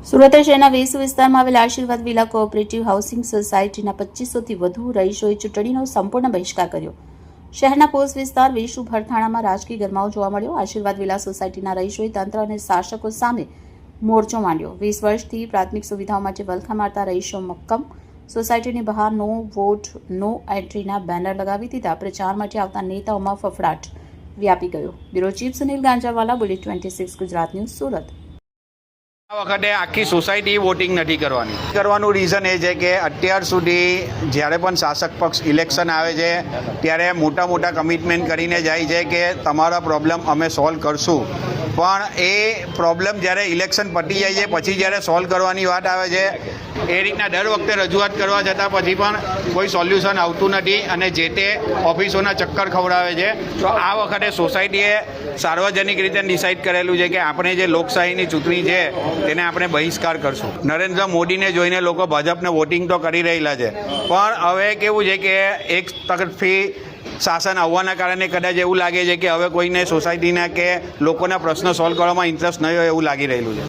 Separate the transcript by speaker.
Speaker 1: સુરત શહેરના વેસુ વિસ્તારમાં આવેલ આશીર્વાદ વિલા કોઓપરેટિવ હાઉસિંગ સોસાયટીના 2500થી વધુ રહીશોએ ચૂંટણીનો સંપૂર્ણ બહિષ્કાર કર્યો। શહેરના પોસ્ટ વિસ્તાર વેસુ ભરથાણામાં રાજકીય ગરમાવો જોવા મળ્યો। આશીર્વાદ વિલા સોસાયટીના રહીશોએ તંત્ર અને શાસકો સામે મોરચો માંડ્યો। 20 વર્ષથી પ્રાથમિક સુવિધાઓ માટે વલખા મારતા રહીશો મક્કમ। સોસાયટીની બહાર નો વોટ નો એન્ટ્રીના બેનર લગાવી દીધા। પ્રચાર માટે આવતા નેતાઓમાં ફફડાટ વ્યાપી ગયો। Bureau chief Sunil Ganjawala, bullet 26 Gujarat news, Surat.
Speaker 2: આ વખતે આખી સોસાયટી વોટિંગ નથી કરવાનું રીઝન એ છે કે અત્યાર સુધી જ્યારે પણ શાસક પક્ષ ઇલેક્શન આવે છે ત્યારે મોટા મોટા કમિટમેન્ટ કરીને જાય છે કે તમારા પ્રોબ્લેમ અમે સોલ્વ કરશું, પણ એ પ્રોબ્લેમ જ્યારે ઇલેક્શન પતી જાય છે પછી જ્યારે સોલ્વ કરવાની વાત આવે છે એ રીતના દર વખતે રજૂઆત કરવા છતાં પછી પણ કોઈ સોલ્યુશન આવતું નથી અને જે તે ઓફિસોના ચક્કર ખવડાવે છે। તો આ વખતે સોસાયટીએ સાર્વજનિક રીતે ડિસાઇડ કરેલું છે કે આપણે જે લોકશાહીની ચૂંટણી છે તેને આપણે બહિષ્કાર કરશું। નરેન્દ્ર મોદીને જોઈને લોકો ભાજપને વોટિંગ તો કરી રહેલા છે, પણ હવે કેવું છે કે એક તરફથી શાસન આવવાના કારણે કદાચ એવું લાગે છે કે હવે કોઈને સોસાયટીના કે લોકોના પ્રશ્નો સોલ્વ કરવામાં ઇન્ટરેસ્ટ નહીં હોય એવું લાગી રહેલું છે।